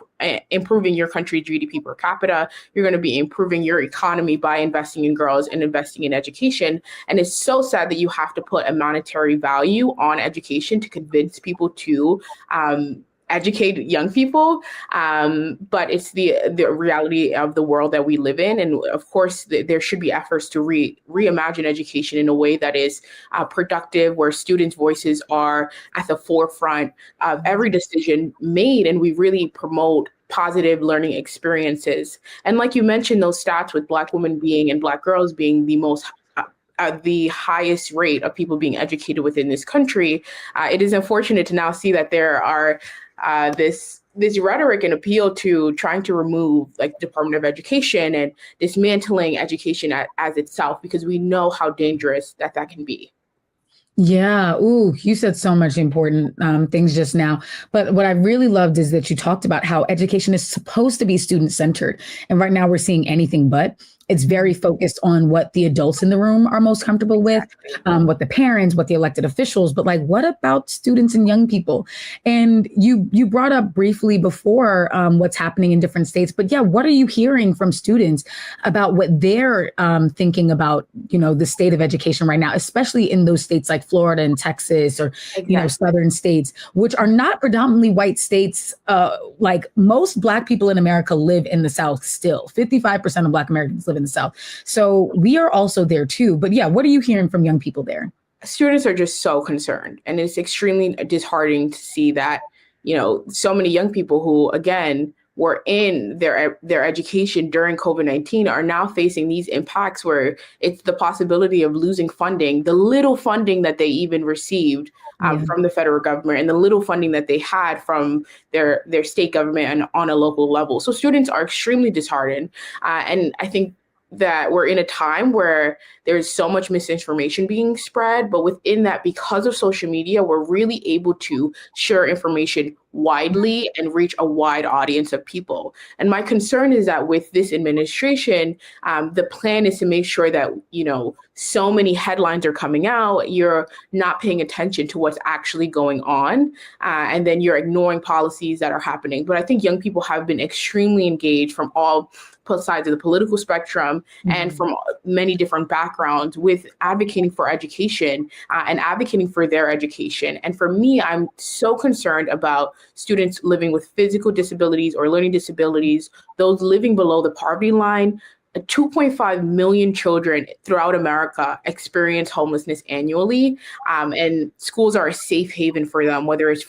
improving your country's GDP per capita. You're going to be improving your economy by investing in girls and investing in education. And it's so sad that you have to put a monetary value on education to convince people to educate young people, but it's the reality of the world that we live in. And of course, there should be efforts to reimagine education in a way that is productive, where students' voices are at the forefront of every decision made, and we really promote positive learning experiences. And like you mentioned, those stats with Black women and Black girls being the highest rate of people being educated within this country, it is unfortunate to now see that there are this this rhetoric and appeal to trying to remove like the Department of Education and dismantling education as itself, because we know how dangerous that can be. Yeah. Ooh, you said so much important things just now. But what I really loved is that you talked about how education is supposed to be student centered. And right now we're seeing anything but. It's very focused on what the adults in the room are most comfortable with, what the parents, what the elected officials, but like, what about students and young people? And you brought up briefly before what's happening in different states, but yeah, what are you hearing from students about what they're thinking about, the state of education right now, especially in those states like Florida and Texas or, southern states, which are not predominantly white states. Like most Black people in America live in the South still. 55% of Black Americans live in the South. So we are also there too. But yeah, what are you hearing from young people there? Students are just so concerned, and it's extremely disheartening to see that, so many young people who, again, were in their education during COVID-19 are now facing these impacts where it's the possibility of losing funding, the little funding that they even received from the federal government and the little funding that they had from their state government and on a local level. So students are extremely disheartened. And I think that we're in a time where there's so much misinformation being spread, but within that, because of social media, we're really able to share information widely and reach a wide audience of people. And my concern is that with this administration, the plan is to make sure that, so many headlines are coming out, you're not paying attention to what's actually going on, and then you're ignoring policies that are happening. But I think young people have been extremely engaged from all sides of the political spectrum and from many different backgrounds with advocating for education and advocating for their education. And for me, I'm so concerned about students living with physical disabilities or learning disabilities, those living below the poverty line. 2.5 million children throughout America experience homelessness annually, and schools are a safe haven for them, whether it's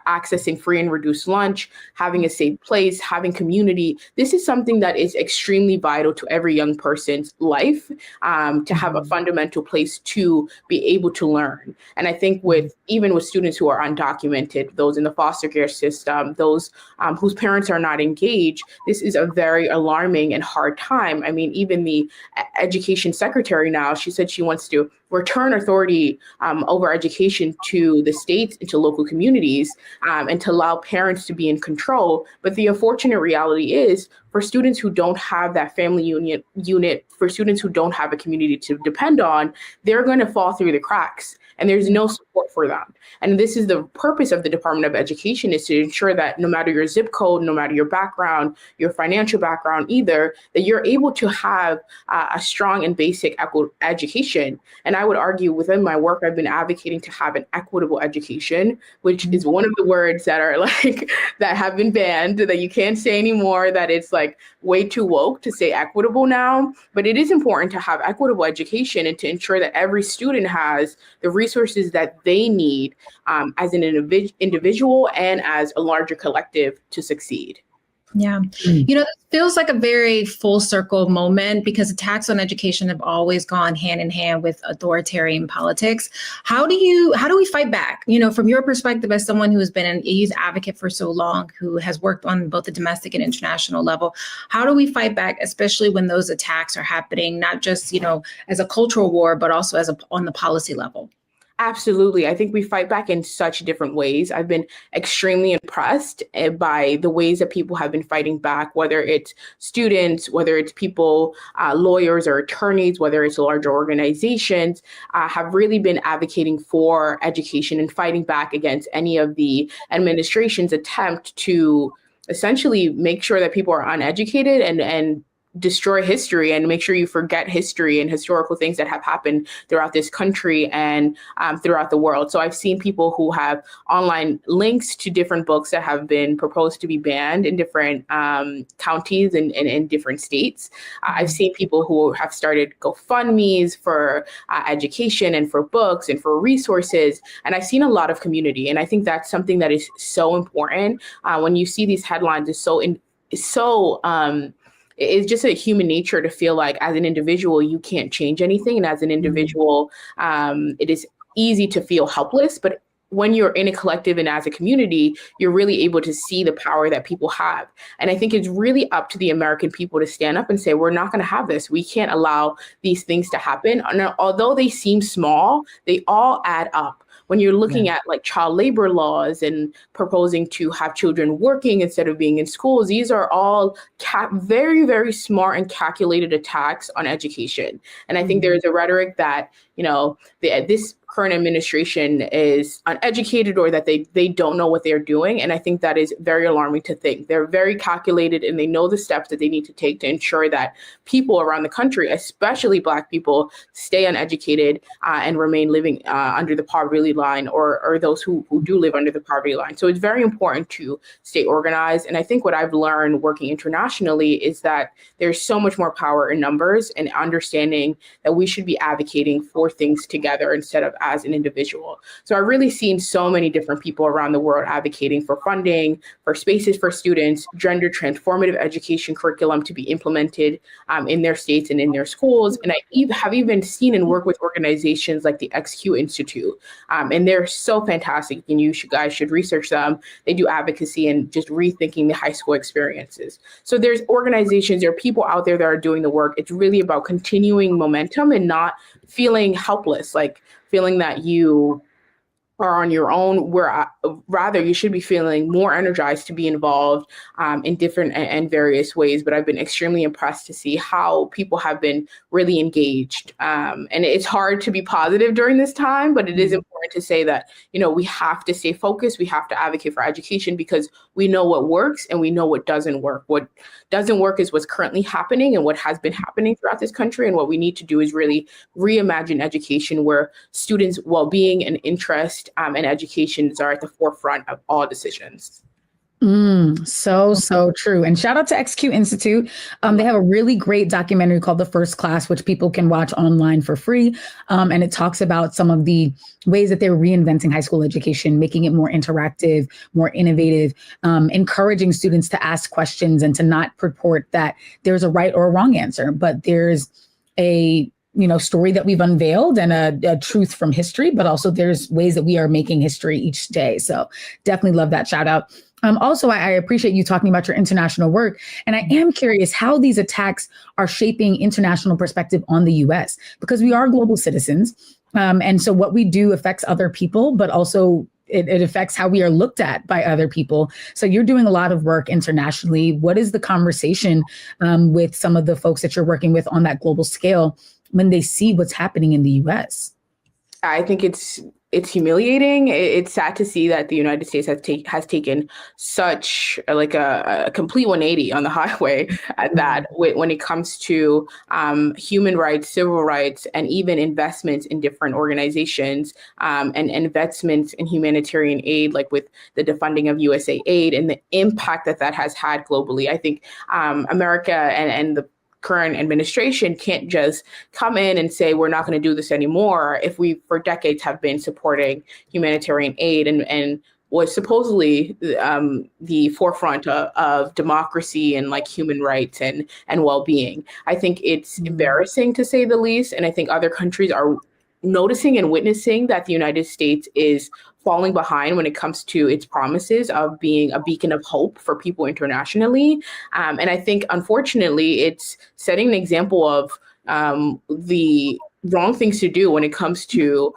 accessing free and reduced lunch, having a safe place, having community. This is something that is extremely vital to every young person's life, to have a fundamental place to be able to learn. And I think even with students who are undocumented, those in the foster care system, those whose parents are not engaged, this is a very alarming and hard time. I mean, even the education secretary now, she said she wants to return authority over education to the states and to local communities, and to allow parents to be in control. But the unfortunate reality is, for students who don't have that family unit, for students who don't have a community to depend on, they're going to fall through the cracks. And there's no support for them. And this is the purpose of the Department of Education, is to ensure that no matter your zip code, no matter your background, your financial background either, that you're able to have a strong and basic education. And I would argue within my work, I've been advocating to have an equitable education, which is one of the words that are like, that have been banned, that you can't say anymore, that it's like way too woke to say equitable now. But it is important to have equitable education and to ensure that every student has the resources that they need as an individual and as a larger collective to succeed. Yeah. It feels like a very full circle moment, because attacks on education have always gone hand in hand with authoritarian politics. How do we fight back? From your perspective, as someone who has been a youth advocate for so long, who has worked on both the domestic and international level, how do we fight back, especially when those attacks are happening, not just, as a cultural war, but also on the policy level? Absolutely. I think we fight back in such different ways. I've been extremely impressed by the ways that people have been fighting back, whether it's students, whether it's people, lawyers or attorneys, whether it's larger organizations, have really been advocating for education and fighting back against any of the administration's attempt to essentially make sure that people are uneducated and destroy history and make sure you forget history and historical things that have happened throughout this country and throughout the world. So I've seen people who have online links to different books that have been proposed to be banned in different counties and in different states. I've seen people who have started GoFundMes for education and for books and for resources. And I've seen a lot of community. And I think that's something that is so important. When you see these headlines, it's just a human nature to feel like as an individual, you can't change anything. And as an individual, it is easy to feel helpless. But when you're in a collective and as a community, you're really able to see the power that people have. And I think it's really up to the American people to stand up and say, we're not going to have this. We can't allow these things to happen. And although they seem small, they all add up. When you're looking at like child labor laws and proposing to have children working instead of being in schools, these are all very, very smart and calculated attacks on education. And I think there's a rhetoric that, this current administration is uneducated or that they don't know what they're doing. And I think that is very alarming to think. They're very calculated and they know the steps that they need to take to ensure that people around the country, especially Black people, stay uneducated and remain living under the poverty line or those who do live under the poverty line. So it's very important to stay organized. And I think what I've learned working internationally is that there's so much more power in numbers and understanding that we should be advocating for things together instead of as an individual. So I've really seen so many different people around the world advocating for funding, for spaces for students, gender transformative education curriculum to be implemented in their states and in their schools. And I have even seen and worked with organizations like the XQ Institute. And they're so fantastic. And you guys should research them. They do advocacy and just rethinking the high school experiences. So there's organizations, there are people out there that are doing the work. It's really about continuing momentum and not feeling helpless, like feeling that you are on your own, where rather you should be feeling more energized to be involved in different and various ways. But I've been extremely impressed to see how people have been really engaged. And it's hard to be positive during this time, but it is important to say that, we have to stay focused. We have to advocate for education because we know what works and we know what doesn't work. What doesn't work is what's currently happening and what has been happening throughout this country. And what we need to do is really reimagine education where students' well-being and interest and educations are at the forefront of all decisions. So true. And shout out to XQ Institute. They have a really great documentary called The First Class, which people can watch online for free. And it talks about some of the ways that they're reinventing high school education, making it more interactive, more innovative, encouraging students to ask questions and to not purport that there's a right or a wrong answer, but there's a story that we've unveiled and a truth from history, but also there's ways that we are making history each day. So definitely love that shout out. Also, I appreciate you talking about your international work. And I am curious how these attacks are shaping international perspective on the US, because we are global citizens. And so what we do affects other people, but also it affects how we are looked at by other people. So you're doing a lot of work internationally. What is the conversation with some of the folks that you're working with on that global scale when they see what's happening in the US? I think it's humiliating. It's sad to see that the United States has taken such a complete 180 on the highway at that when it comes to human rights, civil rights, and even investments in different organizations and investments in humanitarian aid, like with the defunding of USAID and the impact that has had globally. I think America and the current administration can't just come in and say, we're not going to do this anymore if we for decades have been supporting humanitarian aid and was supposedly the forefront of democracy and like human rights and well-being. I think it's embarrassing to say the least. And I think other countries are noticing and witnessing that the United States is falling behind when it comes to its promises of being a beacon of hope for people internationally. And I think, unfortunately, it's setting an example of the wrong things to do when it comes to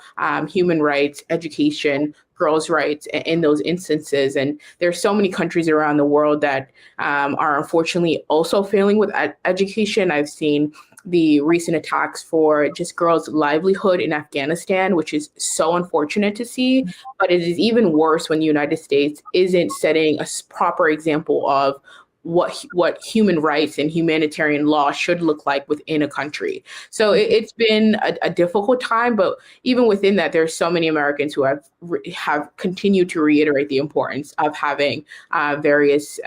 human rights, education, girls' rights in those instances. And there's so many countries around the world that are unfortunately also failing with education. I've seen the recent attacks for just girls' livelihood in Afghanistan, which is so unfortunate to see. But it is even worse when the United States isn't setting a proper example of what human rights and humanitarian law should look like within a country. So it's been a difficult time, but even within that, there's so many Americans who have continued to reiterate the importance of having various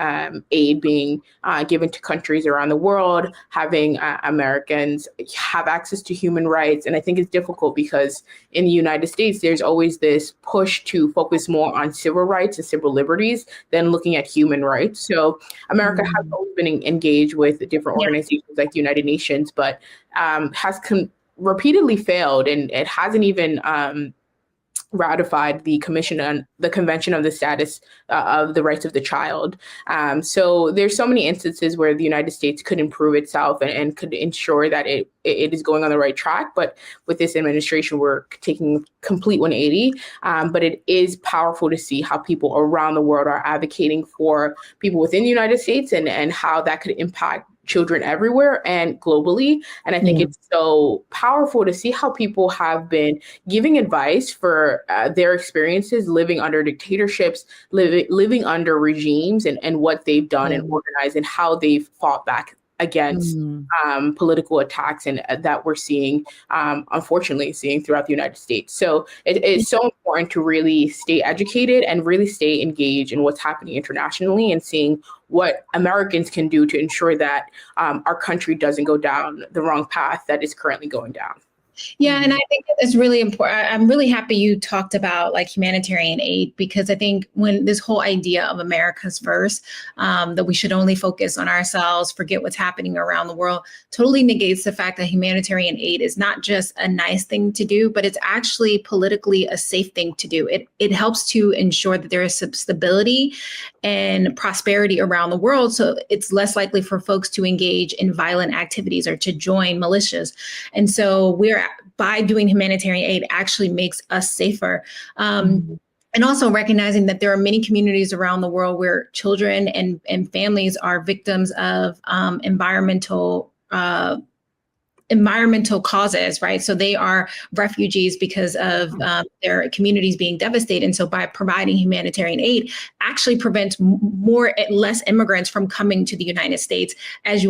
aid being given to countries around the world, having Americans have access to human rights. And I think it's difficult because in the United States, there's always this push to focus more on civil rights and civil liberties than looking at human rights. So America has always been engaged with different organizations like the United Nations, but has repeatedly failed, and it hasn't even ratified the Convention on the Status of the Rights of the Child. So there's so many instances where the United States could improve itself and could ensure that it is going on the right track. But with this administration, we're taking complete 180. But it is powerful to see how people around the world are advocating for people within the United States and how that could impact children everywhere and globally. And I think it's so powerful to see how people have been giving advice for their experiences living under dictatorships, living under regimes, and what they've done and organized and how they've fought back against political attacks and that we're seeing, unfortunately, throughout the United States. So it is so important to really stay educated and really stay engaged in what's happening internationally and seeing what Americans can do to ensure that our country doesn't go down the wrong path that is currently going down. Yeah, and I think it's really important. I'm really happy you talked about like humanitarian aid, because I think when this whole idea of America's first, that we should only focus on ourselves, forget what's happening around the world, totally negates the fact that humanitarian aid is not just a nice thing to do, but it's actually politically a safe thing to do. It helps to ensure that there is some stability and prosperity around the world. So it's less likely for folks to engage in violent activities or to join militias. And so by doing humanitarian aid actually makes us safer. And also recognizing that there are many communities around the world where children and families are victims of environmental causes, right? So they are refugees because of their communities being devastated. And so by providing humanitarian aid actually prevents less immigrants from coming to the United States, as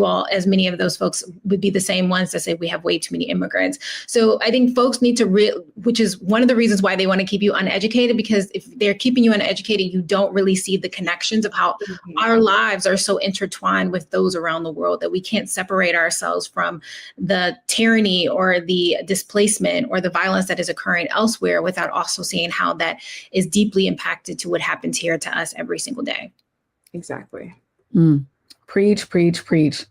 many of those folks would be the same ones that say we have way too many immigrants. So I think folks need to, which is one of the reasons why they want to keep you uneducated, because if they're keeping you uneducated, you don't really see the connections of how our lives are so intertwined with those around the world that we can't separate ourselves from the tyranny or the displacement or the violence that is occurring elsewhere without also seeing how that is deeply impacted to what happens here to us every single day. Exactly. Preach, preach, preach.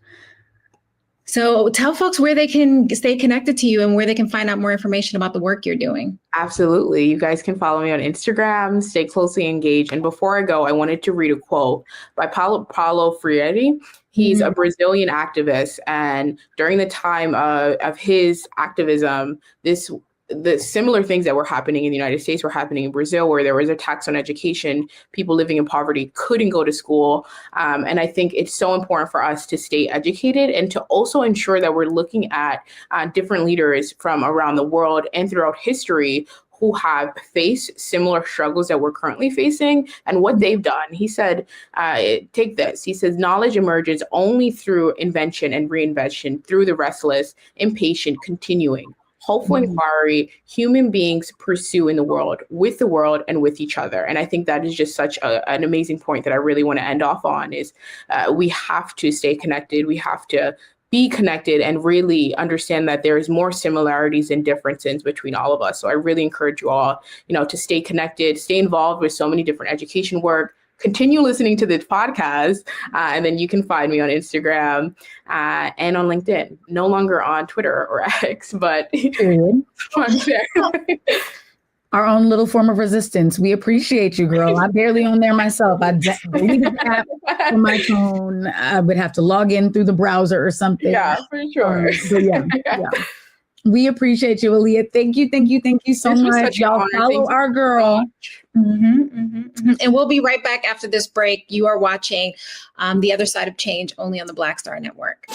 So tell folks where they can stay connected to you and where they can find out more information about the work you're doing. Absolutely. You guys can follow me on Instagram, stay closely engaged. And before I go, I wanted to read a quote by Paulo Freire. He's a Brazilian activist. And during the time of his activism, the similar things that were happening in the United States were happening in Brazil, where there was a tax on education. People living in poverty couldn't go to school. And I think it's so important for us to stay educated and to also ensure that we're looking at different leaders from around the world and throughout history who have faced similar struggles that we're currently facing and what they've done. He said, take this. He says, knowledge emerges only through invention and reinvention, through the restless, impatient, continuing, hopeful inquiry human beings pursue in the world, with the world, and with each other. And I think that is just such an amazing point that I really want to end off on is we have to stay connected. We have to be connected and really understand that there is more similarities and differences between all of us. So I really encourage you all, to stay connected, stay involved with so many different education work, continue listening to this podcast, and then you can find me on Instagram and on LinkedIn. No longer on Twitter or X, but I'm there. Our own little form of resistance. We appreciate you, girl. I'm barely on there myself. I deleted the app from my phone. I would have to log in through the browser or something. Yeah, for sure. But yeah. We appreciate you, Aaliyah. Thank you so much. Y'all follow our girl. And we'll be right back after this break. You are watching The Other Side of Change only on the Black Star Network.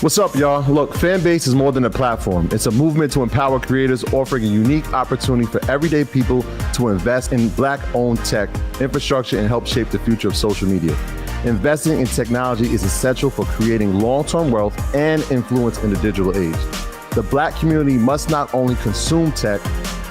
What's up, y'all? Look, Fanbase is more than a platform. It's a movement to empower creators, offering a unique opportunity for everyday people to invest in Black-owned tech, infrastructure, and help shape the future of social media. Investing in technology is essential for creating long-term wealth and influence in the digital age. The Black community must not only consume tech,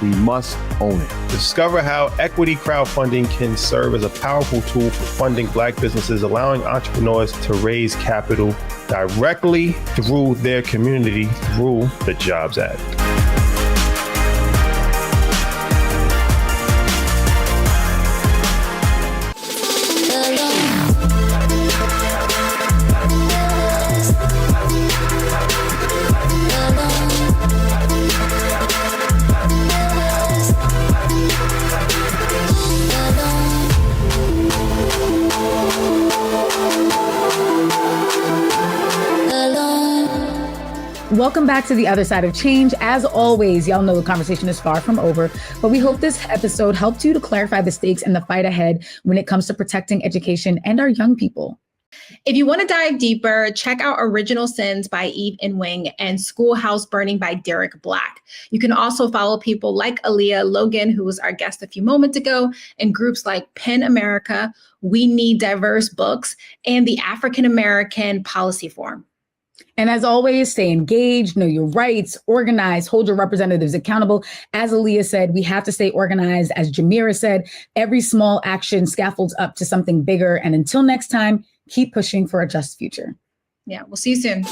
We must own it. Discover how equity crowdfunding can serve as a powerful tool for funding Black businesses, allowing entrepreneurs to raise capital directly through their community through the Jobs Act. Welcome back to The Other Side of Change. As always, y'all know the conversation is far from over, but we hope this episode helped you to clarify the stakes in the fight ahead when it comes to protecting education and our young people. If you want to dive deeper, check out Original Sins by Eve Inwing and Schoolhouse Burning by Derek Black. You can also follow people like Alliyah Logan, who was our guest a few moments ago, and groups like PEN America, We Need Diverse Books, and the African American Policy Forum. And as always, stay engaged, know your rights, organize, hold your representatives accountable. As Alliyah said, we have to stay organized. As Jamira said, every small action scaffolds up to something bigger. And until next time, keep pushing for a just future. Yeah, we'll see you soon.